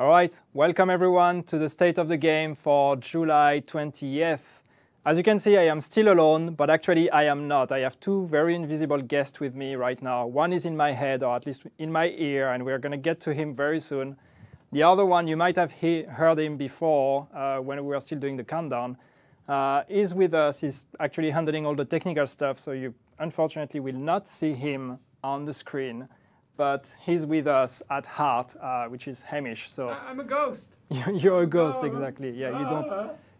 All right, welcome everyone to the State of the Game for July 20th. As you can see, I am still alone, but actually I am not. I have two very invisible guests with me right now. One is in my head, or at least in my ear, and we're going to get to him very soon. The other one, you might have heard him before when we were still doing the countdown, is with us. He's actually handling all the technical stuff, so you unfortunately will not see him on the screen. But he's with us at heart, which is Hamish. So I'm a ghost. You're a ghost, exactly. Yeah,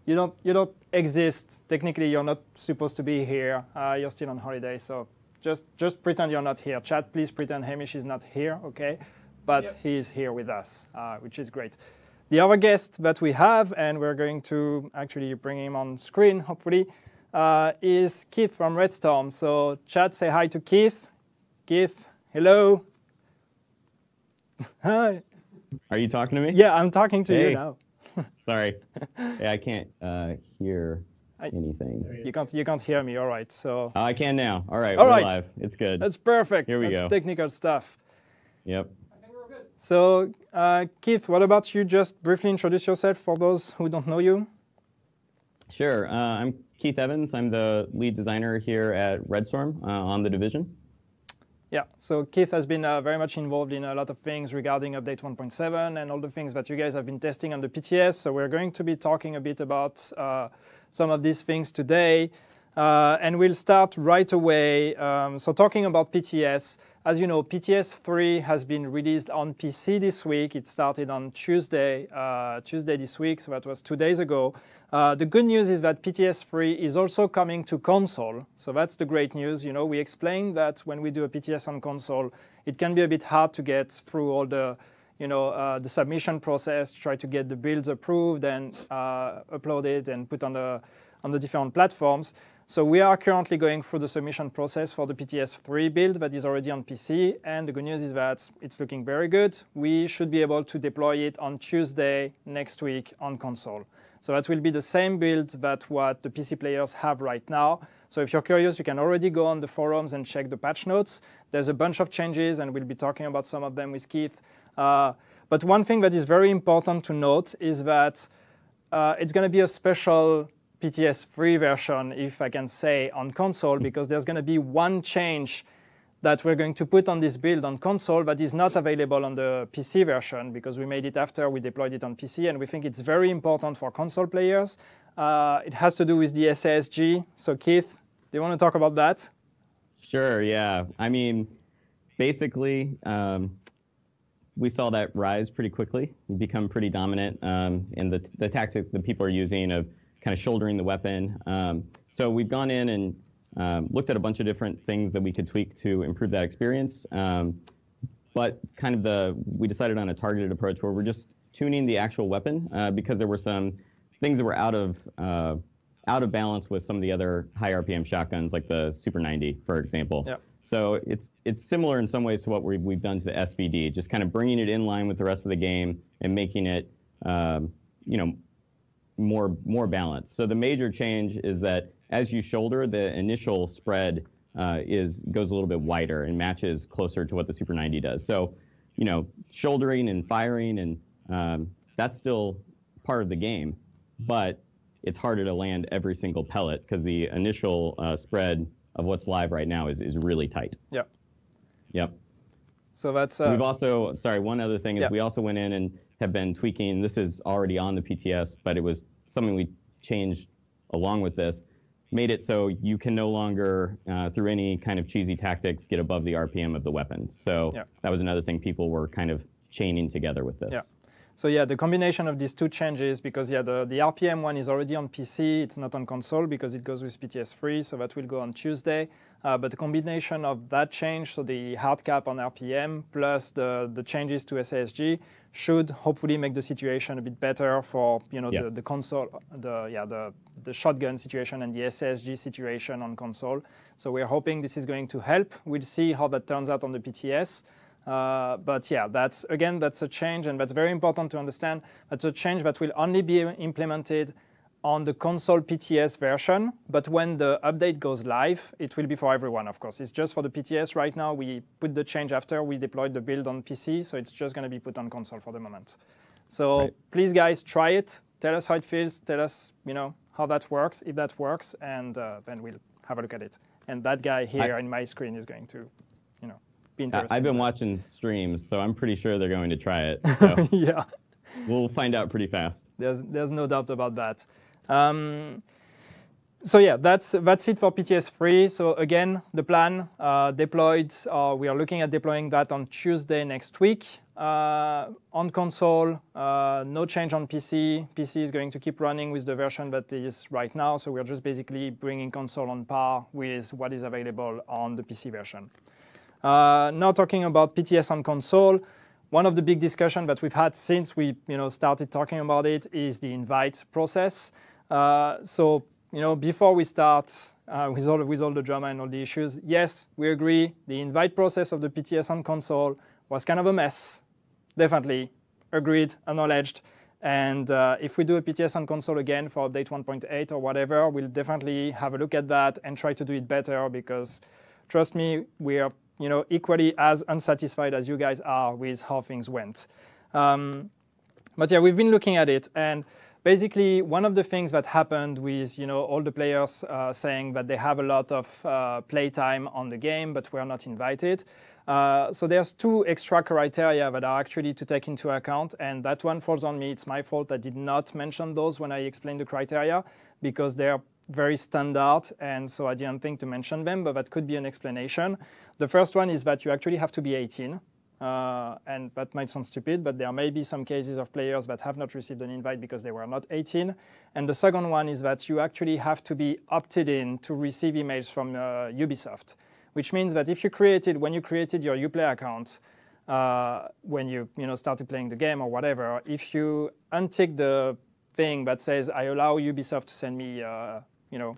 you don't exist. Technically, you're not supposed to be here. You're still on holiday, so just pretend you're not here. Chat, please pretend Hamish is not here, okay? But he is here with us, which is great. The other guest that we have, and we're going to actually bring him on screen, hopefully, is Keith from Redstorm. So chat, say hi to Keith. Keith, hello. Hi. Are you talking to me? Yeah, I'm talking to you now. Sorry. Yeah, I can't hear anything. You can't hear me. All right. So. I can now. All right. All we're right. live. It's good. That's perfect. Here we go. Technical stuff. Yep. I think we're all good. So, Keith, what about you? Just briefly introduce yourself for those who don't know you. Sure. I'm Keith Evans. I'm the lead designer here at Redstorm on the division. Yeah, so Keith has been very much involved in a lot of things regarding update 1.7 and all the things that you guys have been testing on the PTS. So we're going to be talking a bit about some of these things today. And we'll start right away. So talking about PTS, as you know, PTS 3 has been released on PC this week. It started on Tuesday this week, so that was 2 days ago. The good news is that PTS 3 is also coming to console. So that's the great news. You know, we explained that when we do a PTS on console, it can be a bit hard to get through all the the submission process, try to get the builds approved and uploaded and put on the different platforms. So we are currently going through the submission process for the PTS 3 build that is already on PC. And the good news is that it's looking very good. We should be able to deploy it on Tuesday next week on console. So that will be the same build that what the PC players have right now. So if you're curious, you can already go on the forums and check the patch notes. There's a bunch of changes, and we'll be talking about some of them with Keith. But one thing that is very important to note is that it's going to be a special PTS 3 version, if I can say, on console, because there's going to be one change that we're going to put on this build on console that is not available on the PC version, because we made it after we deployed it on PC, and we think it's very important for console players. It has to do with the SSG. So Keith, do you want to talk about that? Sure, yeah. I mean, basically, we saw that rise pretty quickly, become pretty dominant in the tactic that people are using of kind of shouldering the weapon. So we've gone in and looked at a bunch of different things that we could tweak to improve that experience. But kind of we decided on a targeted approach where we're just tuning the actual weapon because there were some things that were out of balance with some of the other high RPM shotguns, like the Super 90, for example. Yep. So it's similar in some ways to what we've done to the SVD, just kind of bringing it in line with the rest of the game and making it, more balanced. So the major change is that as you shoulder, the initial spread goes a little bit wider and matches closer to what the Super 90 does. So, shouldering and firing, and that's still part of the game, but it's harder to land every single pellet because the initial spread of what's live right now is really tight. Yep. Yep. So that's. We've also, one other thing is we also went in and have been tweaking. This is already on the PTS, but it was something we changed along with this. Made it so you can no longer, through any kind of cheesy tactics, get above the RPM of the weapon. So that was another thing people were kind of chaining together with this. Yeah. So yeah, the combination of these two changes, because the RPM one is already on PC, it's not on console because it goes with PTS 3, so that will go on Tuesday. But the combination of that change, so the hard cap on RPM plus the changes to SSG, should hopefully make the situation a bit better for the console, the shotgun situation and the SSG situation on console. So we're hoping this is going to help. We'll see how that turns out on the PTS. But yeah, that's a change, and that's very important to understand. That's a change that will only be implemented on the console PTS version, but when the update goes live, it will be for everyone, of course. It's just for the PTS right now. We put the change after we deployed the build on PC, so it's just going to be put on console for the moment. So please, guys, try it. Tell us how it feels. Tell us, how that works, if that works, and then we'll have a look at it. And that guy here in my screen is going to, be interested. I've been watching streams, so I'm pretty sure they're going to try it. So yeah. We'll find out pretty fast. There's no doubt about that. So yeah, that's it for PTS 3. So again, the plan deployed. We are looking at deploying that on Tuesday next week. On console, no change on PC. PC is going to keep running with the version that is right now. So we're just basically bringing console on par with what is available on the PC version. Now talking about PTS on console. One of the big discussions that we've had since we started talking about it is the invite process. So before we start with all the drama and all the issues, yes, we agree the invite process of the PTS on console was kind of a mess. Definitely agreed, acknowledged. And if we do a PTS on console again for update 1.8 or whatever, we'll definitely have a look at that and try to do it better because, trust me, we are equally as unsatisfied as you guys are with how things went. But yeah, we've been looking at it, and basically one of the things that happened with all the players saying that they have a lot of playtime on the game, but were not invited. So there's two extra criteria that are actually to take into account, and that one falls on me. It's my fault I did not mention those when I explained the criteria because they're very standard, and so I didn't think to mention them, but that could be an explanation. The first one is that you actually have to be 18, and that might sound stupid, but there may be some cases of players that have not received an invite because they were not 18. And the second one is that you actually have to be opted in to receive emails from Ubisoft, which means that if when you created your Uplay account, when you started playing the game or whatever, if you untick the thing that says I allow Ubisoft to send me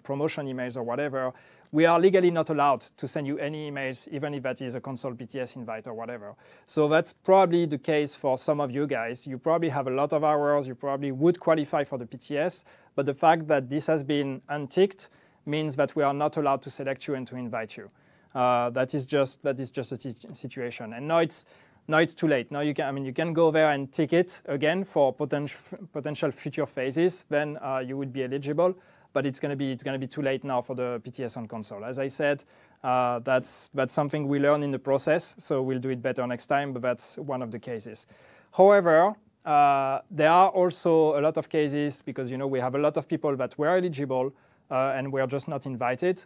promotion emails or whatever, we are legally not allowed to send you any emails, even if that is a console PTS invite or whatever. So that's probably the case for some of you guys. You probably have a lot of hours. You probably would qualify for the PTS, but the fact that this has been unticked means that we are not allowed to select you and to invite you. That is just a situation. And now it's too late. Now you can go there and tick it again for potential future phases. Then you would be eligible. But it's going to be too late now for the PTS on console. As I said, that's something we learn in the process, so we'll do it better next time, but that's one of the cases. However, there are also a lot of cases because we have a lot of people that were eligible and were just not invited.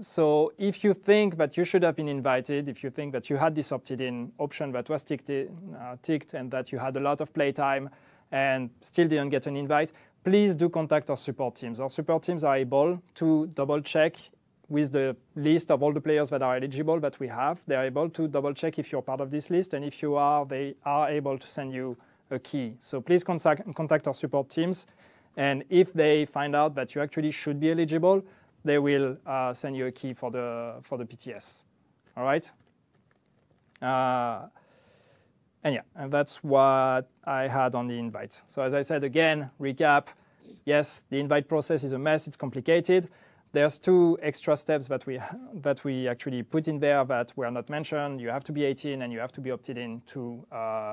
So if you think that you should have been invited, if you think that you had this opted-in option that was ticked and that you had a lot of playtime and still didn't get an invite, please do contact our support teams. Our support teams are able to double-check with the list of all the players that are eligible that we have. They're able to double-check if you're part of this list, and if you are, they are able to send you a key. So please contact our support teams, and if they find out that you actually should be eligible, they will send you a key for the PTS. All right? And yeah, and that's what I had on the invite. So as I said, again, recap, yes, the invite process is a mess. It's complicated. There's two extra steps that we actually put in there that were not mentioned. You have to be 18 and you have to be opted in to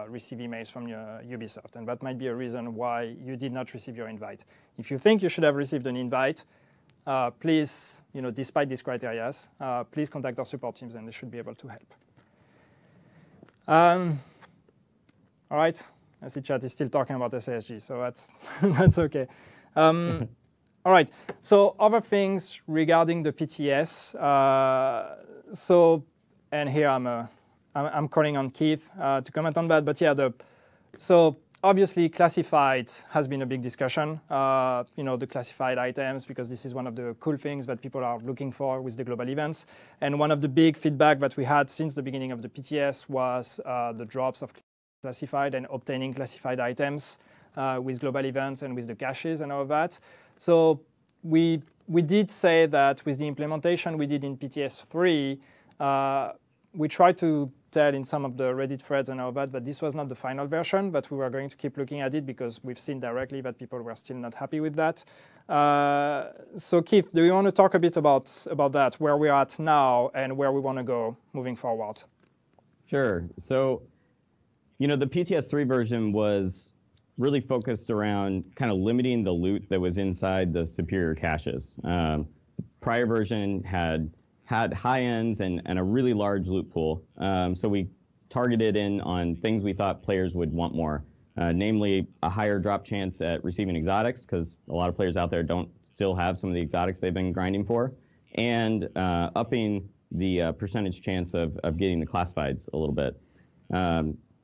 receive emails from Ubisoft. And that might be a reason why you did not receive your invite. If you think you should have received an invite, please, despite these criteria, please contact our support teams and they should be able to help. All right, I see chat is still talking about SASG, so that's OK. All right, so other things regarding the PTS. And here I'm calling on Keith to comment on that. But yeah, so obviously classified has been a big discussion. The classified items, because this is one of the cool things that people are looking for with the global events. And one of the big feedback that we had since the beginning of the PTS was the drops of classified and obtaining classified items with global events and with the caches and all of that. So we did say that with the implementation we did in PTS 3, we tried to tell in some of the Reddit threads and all that this was not the final version, but we were going to keep looking at it because we've seen directly that people were still not happy with that. So Keith, do you want to talk a bit about that, where we're at now and where we want to go moving forward? Sure. So the PTS 3 version was really focused around kind of limiting the loot that was inside the superior caches. Prior version had high ends and a really large loot pool. So we targeted in on things we thought players would want more, namely a higher drop chance at receiving exotics, because a lot of players out there don't still have some of the exotics they've been grinding for, and upping the percentage chance of getting the classifieds a little bit.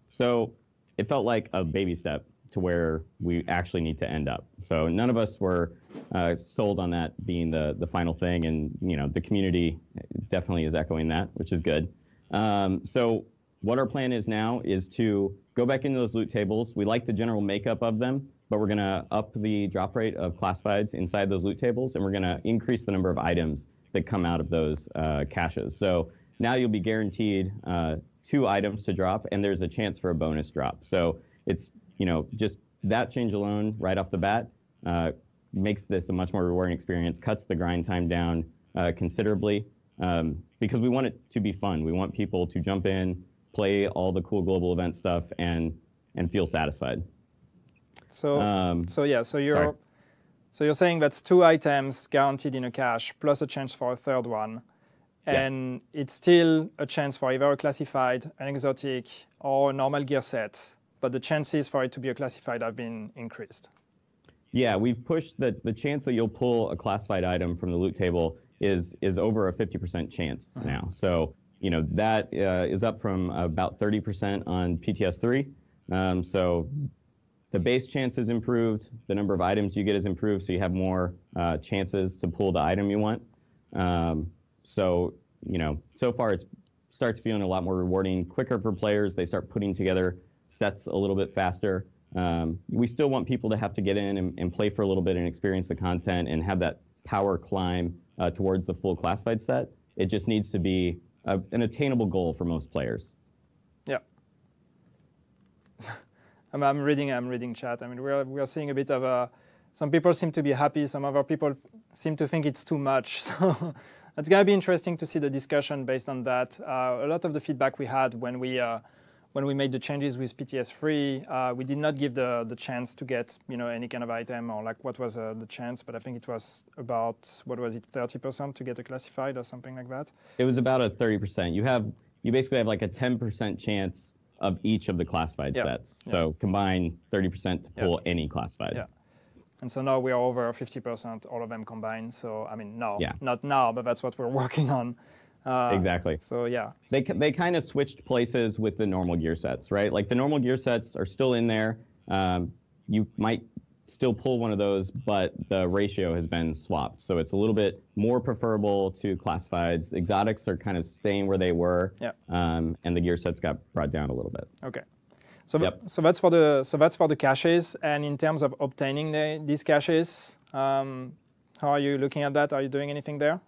So it felt like a baby step to where we actually need to end up. So none of us were sold on that being the final thing, and the community definitely is echoing that, which is good. So what our plan is now is to go back into those loot tables. We like the general makeup of them, but we're going to up the drop rate of classifieds inside those loot tables, and we're going to increase the number of items that come out of those caches. So now you'll be guaranteed 2 items to drop, and there's a chance for a bonus drop. So it's, just that change alone right off the bat makes this a much more rewarding experience, cuts the grind time down considerably, because we want it to be fun. We want people to jump in, play all the cool global event stuff, and feel satisfied. So you're saying that's 2 items guaranteed in a cache plus a chance for a 3rd one, and yes, it's still a chance for either a classified, an exotic, or a normal gear set, but the chances for it to be a classified have been increased. Yeah, we've pushed the chance that you'll pull a classified item from the loot table is over a 50% chance now. So that is up from about 30% on PTS3. So the base chance is improved, the number of items you get is improved, so you have more chances to pull the item you want. So far it starts feeling a lot more rewarding, quicker for players. They start putting together sets a little bit faster. We still want people to have to get in and play for a little bit and experience the content and have that power climb towards the full classified set. It just needs to be an attainable goal for most players. Yeah. I'm reading chat. I mean, we are seeing a bit of a. Some people seem to be happy. Some other people seem to think it's too much. So it's going to be interesting to see the discussion based on that. A lot of the feedback we had when we made the changes with PTS3, we did not give the chance to get any kind of item, or like what was the chance, but I think it was about, what was it, 30% to get a classified or something like that? It was about a 30%. You basically have like a 10% chance of each of the classified sets. So combine 30% to pull any classified. Yeah. And so now we are over 50%, all of them combined. So I mean, not now, but that's what we're working on. Exactly. So yeah, they kind of switched places with the normal gear sets, right? Like the normal gear sets are still in there. You might still pull one of those, but the ratio has been swapped. So it's a little bit more preferable to classifieds. Exotics are kind of staying where they were, and the gear sets got brought down a little bit. Okay. So, so that's for the caches. And in terms of obtaining these caches, how are you looking at that? Are you doing anything there?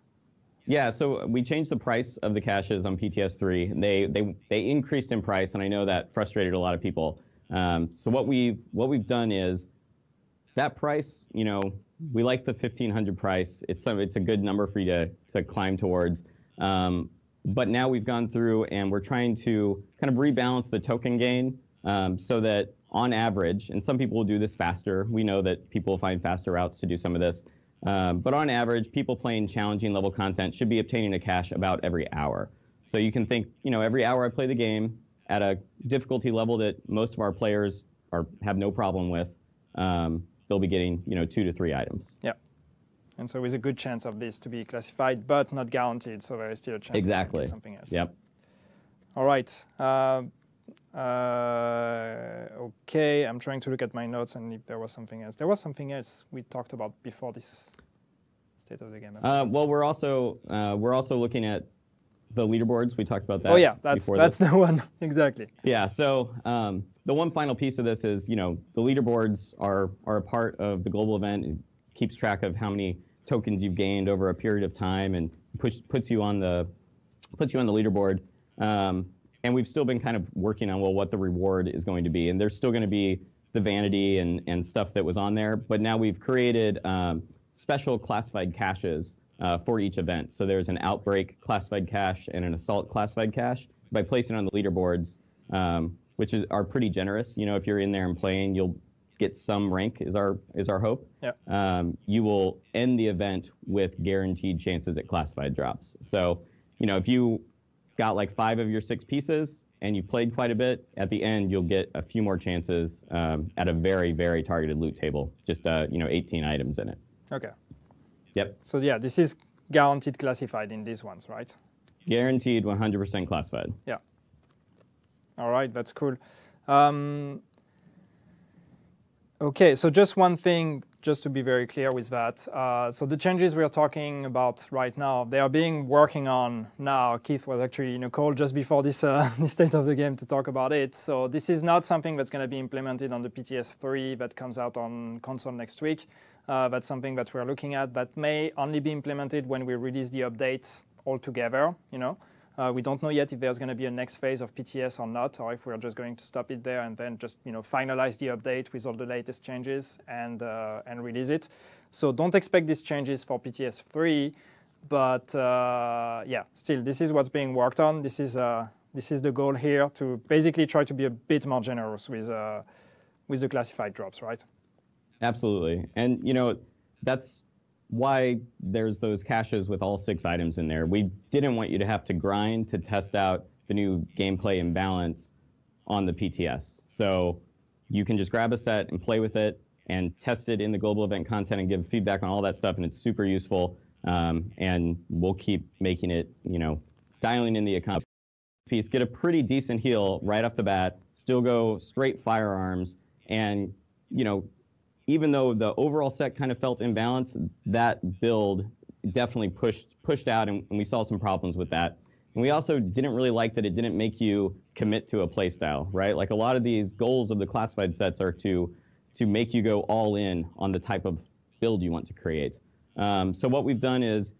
Yeah, so we changed the price of the caches on PTS3. They increased in price, and I know that frustrated a lot of people. So what we've done is that price. We like the 1,500 price. It's a good number for you to climb towards. But now we've gone through and we're trying to kind of rebalance the token gain so that on average, and some people will do this faster. We know that people find faster routes to do some of this. But on average, people playing challenging level content should be obtaining a cache about every hour. So you can think, every hour I play the game at a difficulty level that most of our players have no problem with, they'll be getting, 2 to 3 items. Yeah. And so with a good chance of this to be classified, but not guaranteed. So there is still a chance to get something else. Yep. All right. Okay, I'm trying to look at my notes and if there was something else. There was something else we talked about before this state of the game. Well, we're also looking at the leaderboards. We talked about that. Oh yeah, that's the one exactly. Yeah. So the one final piece of this is, the leaderboards are a part of the global event. It keeps track of how many tokens you've gained over a period of time and puts you on the leaderboard. And we've still been kind of working on, what the reward is going to be. And there's still going to be the vanity and stuff that was on there. But now we've created special classified caches for each event. So there's an outbreak classified cache and an assault classified cache. By placing it on the leaderboards, which are pretty generous. If you're in there and playing, you'll get some rank is our hope. Yeah. You will end the event with guaranteed chances at classified drops. So, if you got like 5 of your 6 pieces and you played quite a bit, at the end you'll get a few more chances at a very, very targeted loot table. Just 18 items in it. Okay. Yep. So yeah, this is guaranteed classified in these ones, right? Guaranteed 100% classified. Yeah. All right, that's cool. Okay, so just one thing, just to be very clear with that. So the changes we're talking about right now, they are being working on now. Keith was actually called just before this, this state of the game to talk about it. So this is not something that's going to be implemented on the PTS 3 that comes out on console next week. That's something that we're looking at that may only be implemented when we release the updates all together. We don't know yet if there's going to be a next phase of PTS or not, or if we're just going to stop it there and then just finalize the update with all the latest changes and release it. So don't expect these changes for PTS 3, but yeah, still this is what's being worked on. This is the goal here, to basically try to be a bit more generous with the classified drops, right? Absolutely, and that's why there's those caches with all 6 items in there. We didn't want you to have to grind to test out the new gameplay imbalance on the PTS. So you can just grab a set and play with it and test it in the global event content and give feedback on all that stuff, and it's super useful. And we'll keep making it, dialing in the economy piece, get a pretty decent heal right off the bat, still go straight firearms, and, even though the overall set kind of felt imbalanced, that build definitely pushed out, and we saw some problems with that. And we also didn't really like that it didn't make you commit to a play style, right? Like a lot of these goals of the classified sets are to make you go all in on the type of build you want to create. So what we've done is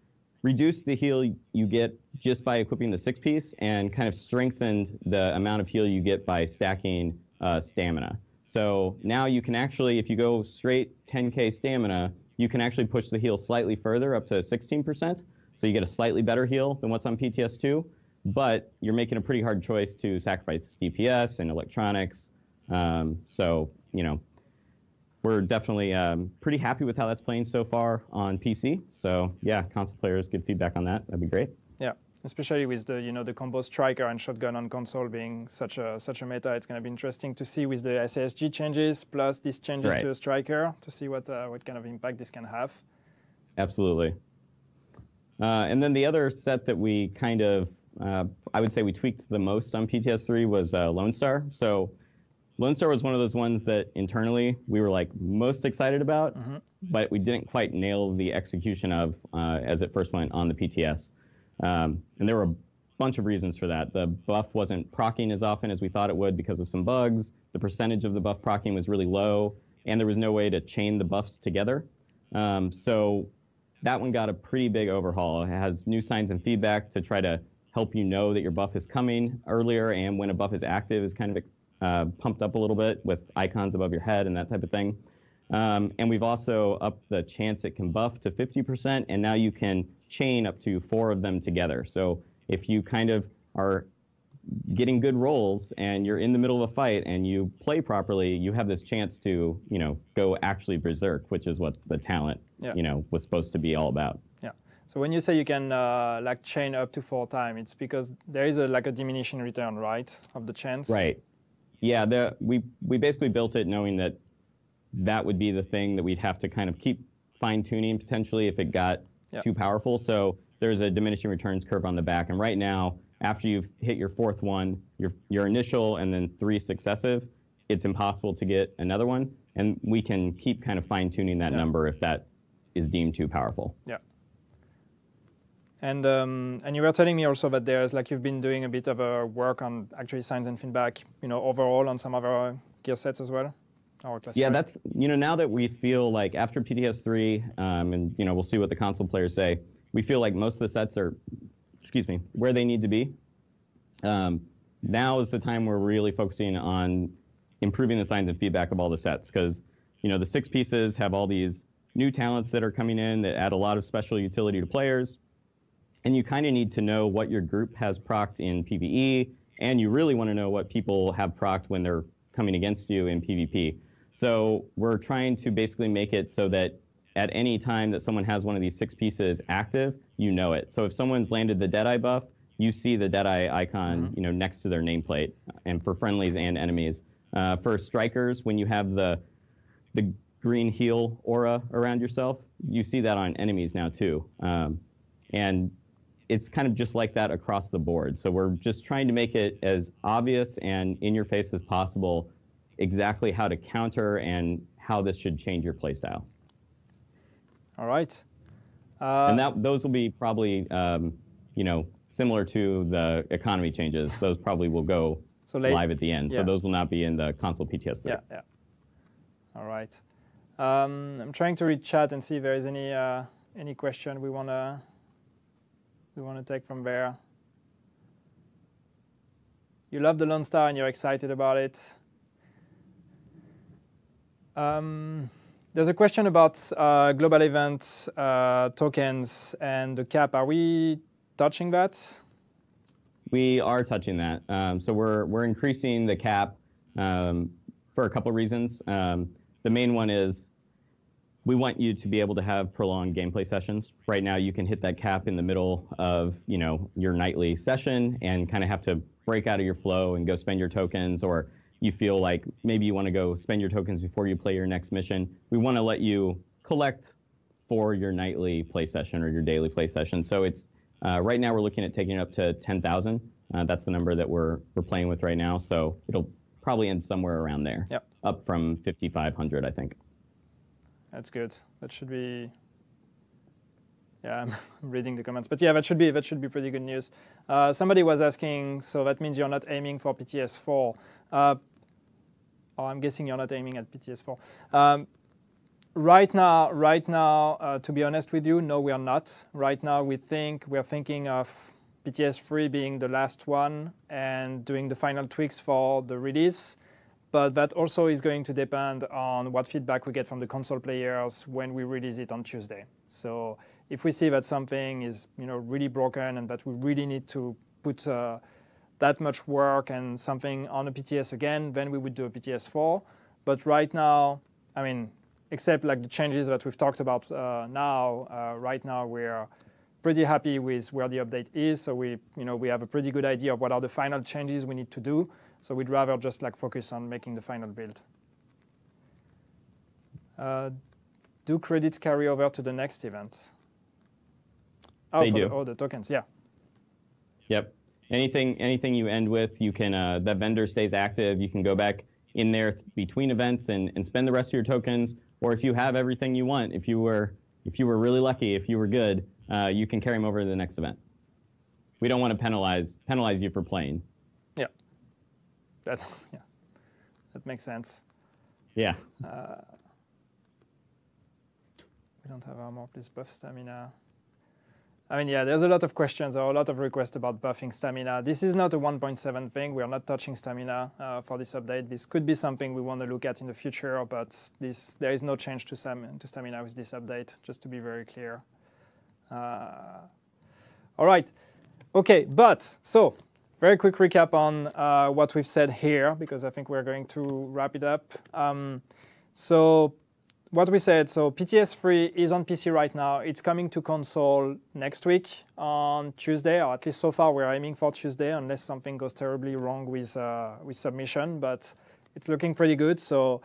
reduce the heal you get just by equipping the 6-piece and kind of strengthened the amount of heal you get by stacking stamina. So now you can actually, if you go straight 10K stamina, you can actually push the heal slightly further, up to 16%. So you get a slightly better heal than what's on PTS 2, but you're making a pretty hard choice to sacrifice DPS and electronics. So, we're definitely pretty happy with how that's playing so far on PC. So yeah, console players, give feedback on that. That'd be great. Yeah. Especially with the the combo striker and shotgun on console being such a meta, it's going to be interesting to see with the SASG changes plus these changes to a striker to see what kind of impact this can have. Absolutely. And then the other set that we kind of, I would say we tweaked the most on PTS 3 was Lone Star. So Lone Star was one of those ones that internally we were like most excited about, but we didn't quite nail the execution of as it first went on the PTS. And there were a bunch of reasons for that. The buff wasn't proccing as often as we thought it would because of some bugs. The percentage of the buff proccing was really low, and there was no way to chain the buffs together. So that one got a pretty big overhaul. It has new signs and feedback to try to help you know that your buff is coming earlier, and when a buff is active is kind of pumped up a little bit with icons above your head and that type of thing. And we've also upped the chance it can buff to 50%, and now you can chain up to 4 of them together. So if you kind of are getting good rolls and you're in the middle of a fight and you play properly, you have this chance to, go actually berserk, which is what the talent, was supposed to be all about. Yeah. So when you say you can like chain up to 4 times, it's because there is like a diminishing return, right, of the chance? Right. Yeah. We basically built it knowing that that would be the thing that we'd have to kind of keep fine-tuning potentially if it got too powerful. So there's a diminishing returns curve on the back. And right now, after you've hit your 4th one, your initial and then 3 successive, it's impossible to get another one. And we can keep kind of fine-tuning that number if that is deemed too powerful. Yeah. And you were telling me also that there's you've been doing a bit of a work on actually signs and feedback, overall on some of our gear sets as well. Yeah, that's, now that we feel like after PTS 3, and, we'll see what the console players say, we feel like most of the sets are, where they need to be. Now is the time we're really focusing on improving the signs and feedback of all the sets, because, the 6 pieces have all these new talents that are coming in that add a lot of special utility to players, and you kind of need to know what your group has procced in PvE, and you really want to know what people have procced when they're coming against you in PvP. So we're trying to basically make it so that at any time that someone has one of these 6 pieces active, you know it. So if someone's landed the Deadeye buff, you see the Deadeye icon, next to their nameplate, and for friendlies and enemies. For strikers, when you have the green heal aura around yourself, you see that on enemies now too. And it's kind of just like that across the board. So we're just trying to make it as obvious and in your face as possible exactly how to counter and how this should change your playstyle. All right. And those will be probably, similar to the economy changes. Those probably will go live at the end. So those will not be in the console PTS 3. Yeah. All right. I'm trying to read chat and see if there is any question we wanna take from there. You love the Lone Star and you're excited about it. There's a question about global events, tokens, and the cap. Are we touching that? We are touching that. So we're increasing the cap for a couple of reasons. The main one is we want you to be able to have prolonged gameplay sessions. Right now, you can hit that cap in the middle of your nightly session and kind of have to break out of your flow and go spend your tokens, or you feel like maybe you want to go spend your tokens before you play your next mission. We want to let you collect for your nightly play session or your daily play session. So it's right now we're looking at taking it up to 10,000. That's the number that we're playing with right now. So it'll probably end somewhere around there. Yep. Up from 5,500, I think. That's good. That should be. Yeah, I'm reading the comments, but yeah, that should be pretty good news. Somebody was asking, so that means you're not aiming for PTS 4. I'm guessing you're not aiming at PTS 4. Right now, to be honest with you, no, we are not. Right now, we're thinking of PTS 3 being the last one and doing the final tweaks for the release. But that also is going to depend on what feedback we get from the console players when we release it on Tuesday. So if we see that something is really broken and that we really need to put that much work and something on a PTS again, then we would do a PTS 4. But right now, I mean, except like the changes that we've talked about right now we're pretty happy with where the update is. So we have a pretty good idea of what are the final changes we need to do. So we'd rather just focus on making the final build. Do credits carry over to the next event? Oh, they do. The tokens, yeah. Yep. Anything you end with, you can that vendor stays active. You can go back in there between events and spend the rest of your tokens. Or if you have everything you want, if you were really lucky, if you were good, you can carry them over to the next event. We don't want to penalize you for playing. Yeah. That makes sense. Yeah. We don't have armor, please buff stamina. I mean, yeah, there's a lot of questions or a lot of requests about buffing stamina. This is not a 1.7 thing. We are not touching stamina for this update. This could be something we want to look at in the future, but there is no change to stamina with this update, just to be very clear. All right. OK, so very quick recap on what we've said here, because I think we're going to wrap it up. So what we said, so PTS 3 is on PC right now. It's coming to console next week on Tuesday, or at least so far we're aiming for Tuesday, unless something goes terribly wrong with submission, but it's looking pretty good. So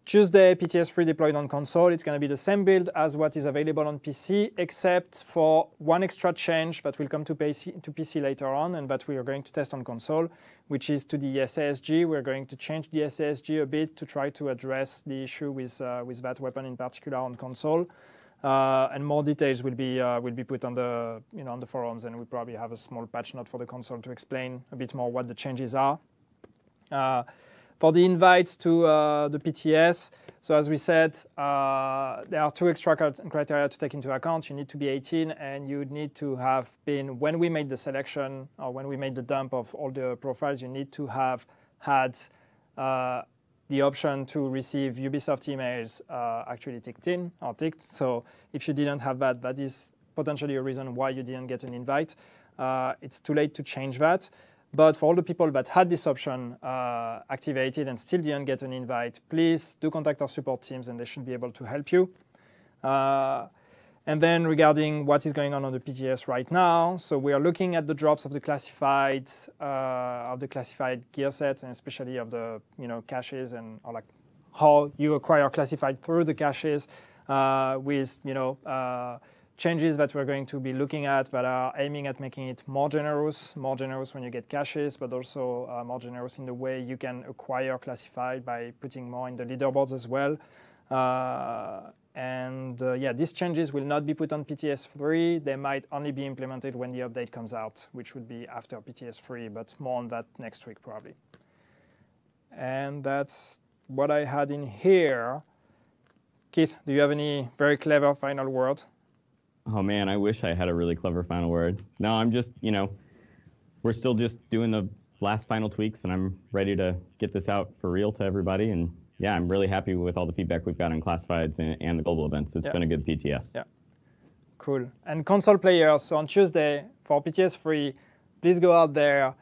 Tuesday, PTS 3 deployed on console. It's going to be the same build as what is available on PC, except for one extra change that will come to PC later on and that we are going to test on console, which is to the SASG. We're going to change the SASG a bit to try to address the issue with that weapon in particular on console. And more details will be put on the on the forums, and we probably have a small patch note for the console to explain a bit more what the changes are. For the invites to the PTS, so as we said, there are two extra criteria to take into account. You need to be 18, and you need to have been, when we made the selection or when we made the dump of all the profiles, you need to have had the option to receive Ubisoft emails actually ticked. So if you didn't have that, that is potentially a reason why you didn't get an invite. It's too late to change that. But for all the people that had this option activated and still didn't get an invite, please do contact our support teams and they should be able to help you. And then regarding what is going on the PTS right now, so we are looking at the drops of the classified gear sets, and especially of the caches and or like how you acquire classified through the caches with changes that we're going to be looking at that are aiming at making it more generous when you get caches, but also more generous in the way you can acquire classified by putting more in the leaderboards as well. Yeah, these changes will not be put on PTS 3. They might only be implemented when the update comes out, which would be after PTS 3, but more on that next week probably. And that's what I had in here. Keith, do you have any very clever final word? Oh man, I wish I had a really clever final word. No, I'm just, we're still just doing the last final tweaks and I'm ready to get this out for real to everybody. And yeah, I'm really happy with all the feedback we've got on classifieds and the global events. It's been a good PTS. Yeah, cool. And console players, so on Tuesday for PTS 3, please go out there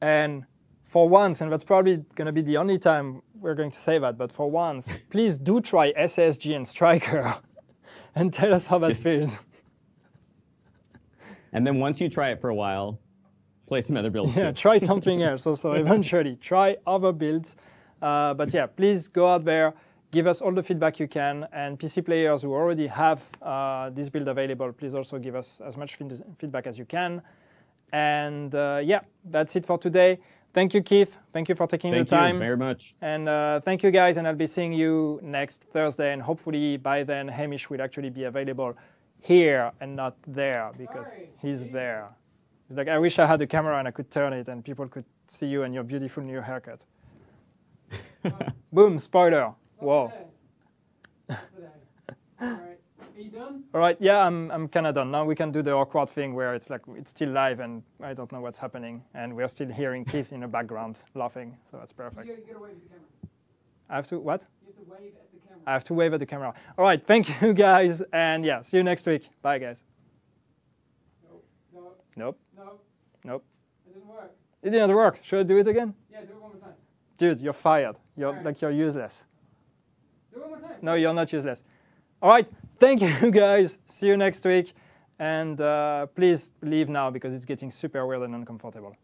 and for once, and that's probably going to be the only time we're going to say that, but for once, please do try SSG and Striker and tell us how that feels. And then once you try it for a while, play some other builds too. Try something else also eventually. Try other builds. But yeah, please go out there, give us all the feedback you can, and PC players who already have this build available, please also give us as much feedback as you can. And yeah, that's it for today. Thank you, Keith. Thank you for taking the time. Thank you very much. And thank you, guys, and I'll be seeing you next Thursday, and hopefully by then Hamish will actually be available here and not there, because he's there. It's like, I wish I had a camera and I could turn it and people could see you and your beautiful new haircut. Boom, spoiler. Whoa. All right. Are you done? All right, yeah, I'm kind of done. Now we can do the awkward thing where it's like it's still live and I don't know what's happening, and we're still hearing Keith in the background laughing, so that's perfect. You gotta wave at the camera. I have to, what? You have to wave at the camera. I have to wave at the camera. All right, thank you, guys, and yeah, see you next week. Bye, guys. Nope. Nope. Nope. Nope. It didn't work. It didn't work. Should I do it again? Yeah, do it one more time. Dude, you're fired. You're right. like, you're useless. Do it one more time. No, you're not useless. All right, thank you, guys. See you next week. And please leave now because it's getting super weird and uncomfortable.